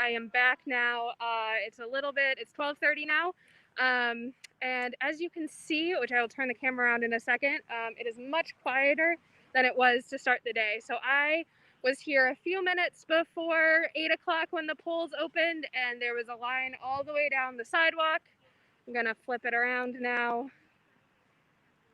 I am back now. It's 12:30 now. And as you can see, which I will turn the camera around in a second, it is much quieter than it was to start the day. So I was here a few minutes before 8 o'clock when the polls opened, and there was a line all the way down the sidewalk. I'm gonna flip it around now.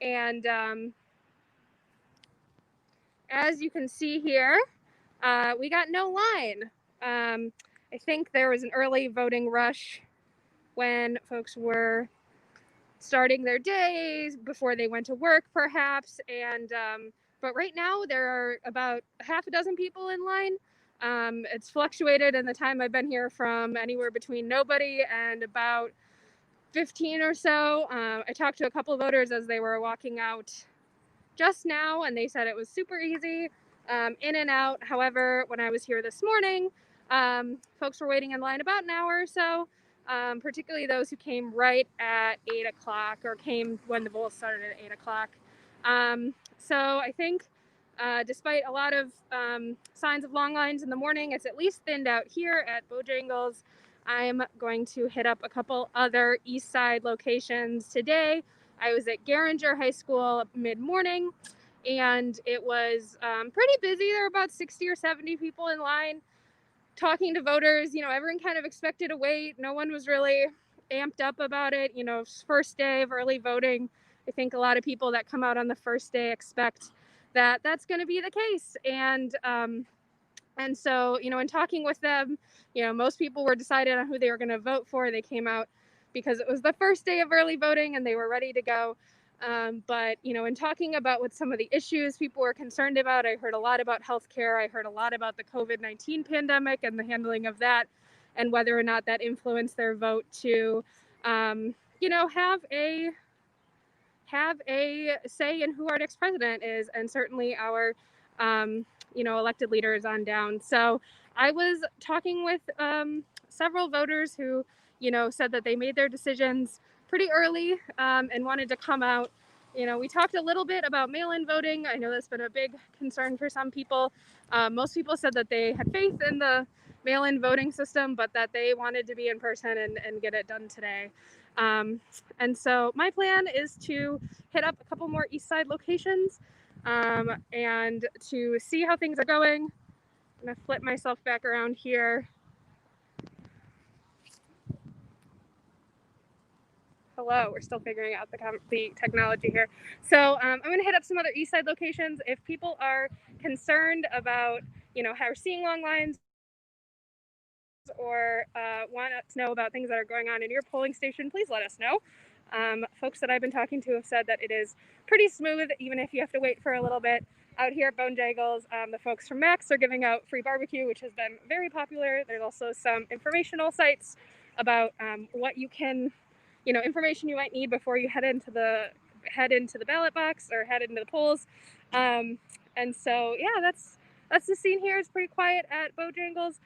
And as you can see here, we got no line. I think there was an early voting rush when folks were starting their days before they went to work, perhaps. But right now there are about half a dozen people in line. It's fluctuated in the time I've been here from anywhere between nobody and about 15 or so. I talked to a couple of voters as they were walking out just now, and they said it was super easy, in and out. However, when I was here this morning, folks were waiting in line about an hour or so, particularly those who came right at 8 o'clock or came when the polls started at 8 o'clock. So I think despite a lot of signs of long lines in the morning, it's at least thinned out here at Bojangles. I'm going to hit up a couple other East Side locations today. I was at Garinger High School mid-morning, and it was pretty busy. There were about 60 or 70 people in line talking to voters. You know, everyone kind of expected to wait. No one was really amped up about it. You know, first day of early voting. I think a lot of people that come out on the first day expect that that's going to be the case. And so, you know, in talking with them, you know, most people were decided on who they were going to vote for. They came out because it was the first day of early voting and they were ready to go. But, you know, in talking about what some of the issues people were concerned about, I heard a lot about healthcare. I heard a lot about the COVID-19 pandemic and the handling of that, and whether or not that influenced their vote to, you know, have a say in who our next president is, and certainly our, you know, elected leaders on down. So I was talking with several voters who, you know, said that they made their decisions pretty early, and wanted to come out. You know, we talked a little bit about mail-in voting. I know that's been a big concern for some people. Most people said that they had faith in the mail-in voting system, but that they wanted to be in person and get it done today. And so my plan is to hit up a couple more East Side locations, and to see how things are going. I'm gonna flip myself back around here. Hello, we're still figuring out the technology here. So I'm gonna hit up some other East Side locations. If people are concerned about, you know, how we're seeing long lines, or want to know about things that are going on in your polling station, please let us know. Folks that I've been talking to have said that it is pretty smooth, even if you have to wait for a little bit. Out here at Bojangles, the folks from Max are giving out free barbecue, which has been very popular. There's also some informational sites about what you can, you know, information you might need before you head into the ballot box or head into the polls. And so, yeah, that's the scene here. It's pretty quiet at Bojangles,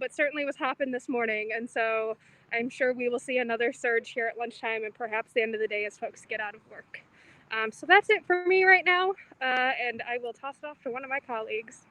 but certainly was hopping this morning. And so I'm sure we will see another surge here at lunchtime and perhaps the end of the day as folks get out of work. So that's it for me right now, and I will toss it off to one of my colleagues.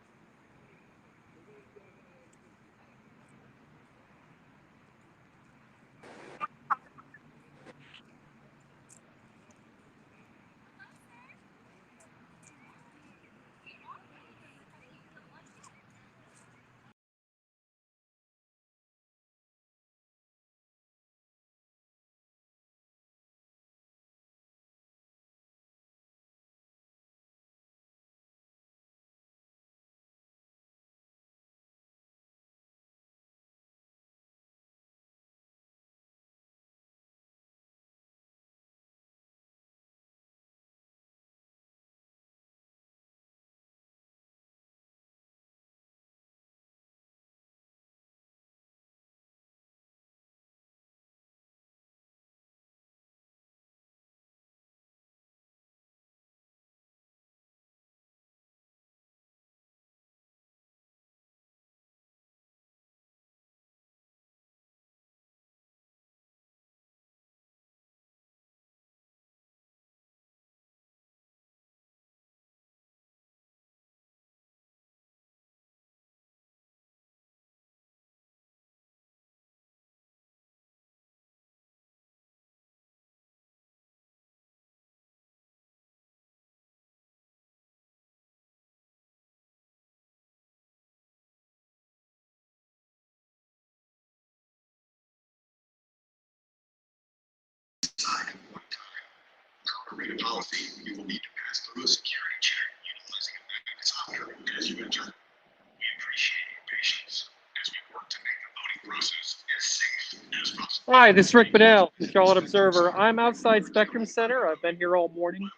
arena policy, you will need to pass through a security check utilizing a magnet's option as you enter. We appreciate your patience as we work to make the voting process as safe as possible. Hi, this is Rick Bonnell, the Charlotte Observer. I'm outside Spectrum Center. I've been here all morning,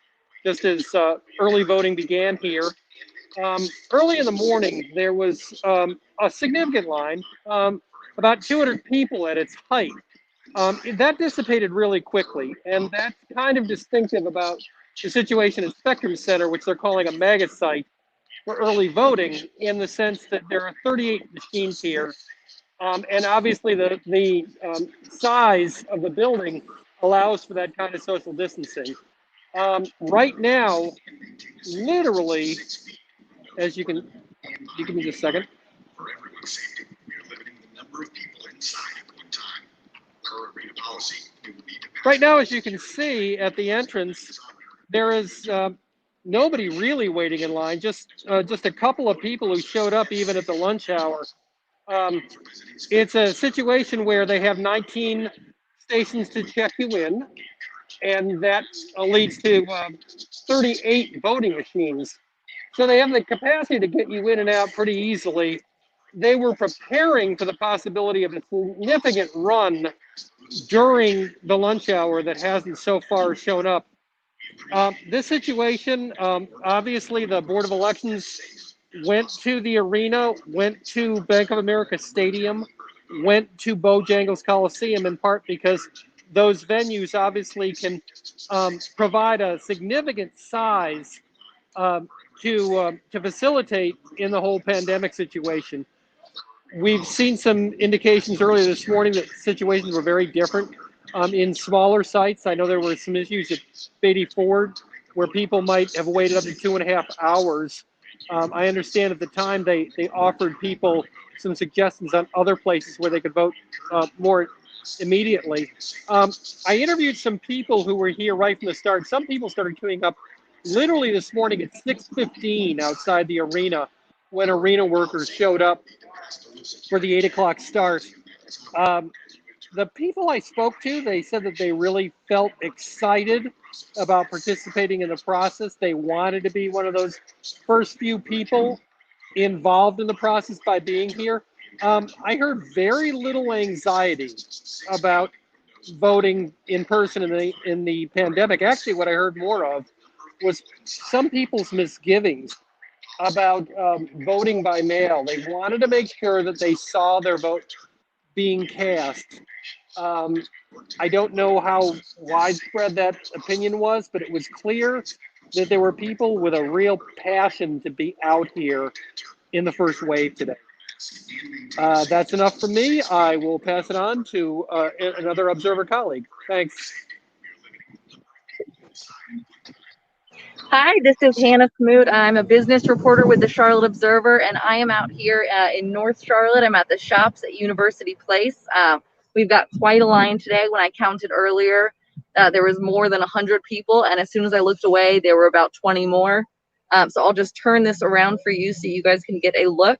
just as early voting began here. Early in the morning, there was a significant line, about 200 people at its height. That dissipated really quickly, and that's kind of distinctive about the situation at Spectrum Center, which they're calling a mega site for early voting, in the sense that there are 38 machines here. And obviously the size of the building allows for that kind of social distancing. Right now, literally, as you can give me just a second. For everyone's safety, we are limiting the number of people inside at one time. Per arena policy, you will need to pass. Right now, as you can see at the entrance, there is nobody really waiting in line, just a couple of people who showed up even at the lunch hour. It's a situation where they have 19 stations to check you in, and that leads to 38 voting machines. So they have the capacity to get you in and out pretty easily. They were preparing for the possibility of a significant run during the lunch hour that hasn't so far shown up. This situation, obviously the Board of Elections went to the arena, went to Bank of America Stadium, went to Bojangles Coliseum, in part because those venues obviously can provide a significant size to facilitate in the whole pandemic situation. We've seen some indications earlier this morning that situations were very different in smaller sites. I know there were some issues at Beatty Ford where people might have waited up to 2.5 hours. I understand at the time they offered people some suggestions on other places where they could vote more immediately. I interviewed some people who were here right from the start. Some people started queuing up literally this morning at 6:15 outside the arena when arena workers showed up for the 8 o'clock start. The people I spoke to, they said that they really felt excited about participating in the process. They wanted to be one of those first few people involved in the process by being here. I heard very little anxiety about voting in person in the pandemic. Actually, what I heard more of was some people's misgivings about voting by mail. They wanted to make sure that they saw their vote being cast. I don't know how widespread that opinion was, but it was clear that there were people with a real passion to be out here in the first wave today. That's enough for me. I will pass it on to another Observer colleague. Thanks. Hi, this is Hannah Smoot. I'm a business reporter with the Charlotte Observer, and I am out here in North Charlotte. I'm at the shops at University Place. We've got quite a line today. When I counted earlier, there was more than 100 people, and as soon as I looked away, there were about 20 more. So I'll just turn this around for you so you guys can get a look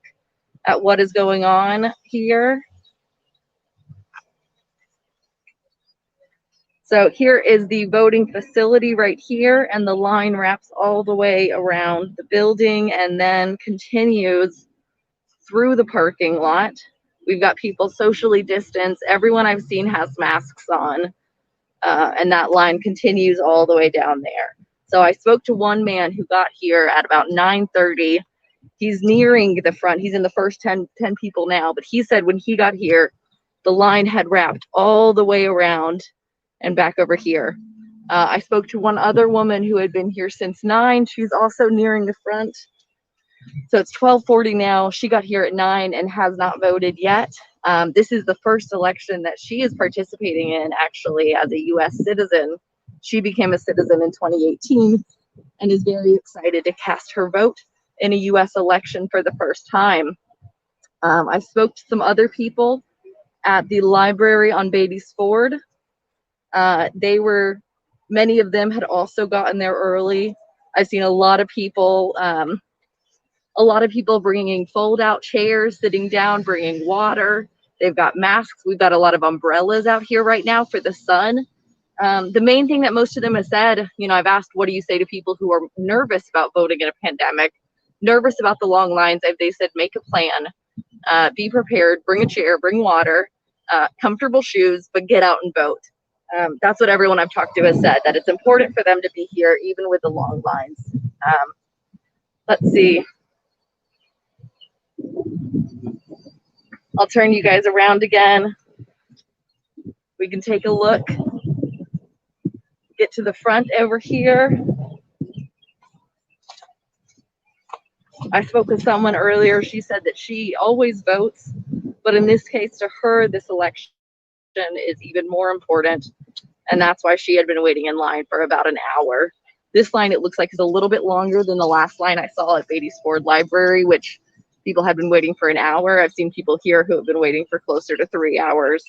at what is going on here. So here is the voting facility right here, and the line wraps all the way around the building and then continues through the parking lot. We've got people socially distanced. Everyone I've seen has masks on, and that line continues all the way down there. So I spoke to one man who got here at about 9:30. He's nearing the front. He's in the first 10 people now, but he said when he got here, the line had wrapped all the way around and back over here. I spoke to one other woman who had been here since 9. She's also nearing the front. So it's 12:40 now. She got here at 9 and has not voted yet. This is the first election that she is participating in, actually, as a U.S. citizen. She became a citizen in 2018 and is very excited to cast her vote in a U.S. election for the first time. I spoke to some other people at the library on Beatty's Ford. Many of them had also gotten there early. I've seen a lot of people bringing fold-out chairs, sitting down, bringing water. They've got masks. We've got a lot of umbrellas out here right now for the sun. The main thing that most of them have said, you know, I've asked, what do you say to people who are nervous about voting in a pandemic, nervous about the long lines? They said, make a plan, be prepared, bring a chair, bring water, comfortable shoes, but get out and vote. That's what everyone I've talked to has said, that it's important for them to be here, even with the long lines. Let's see. I'll turn you guys around again. We can take a look. Get to the front over here. I spoke with someone earlier. She said that she always votes, but in this case, to her, this election is even more important. And that's why she had been waiting in line for about an hour. This line, it looks like, is a little bit longer than the last line I saw at Beatty's Ford Library, which people had been waiting for an hour. I've seen people here who have been waiting for closer to 3 hours.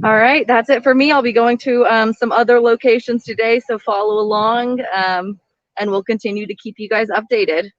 All right, that's it for me. I'll be going to some other locations today, so follow along, and we'll continue to keep you guys updated.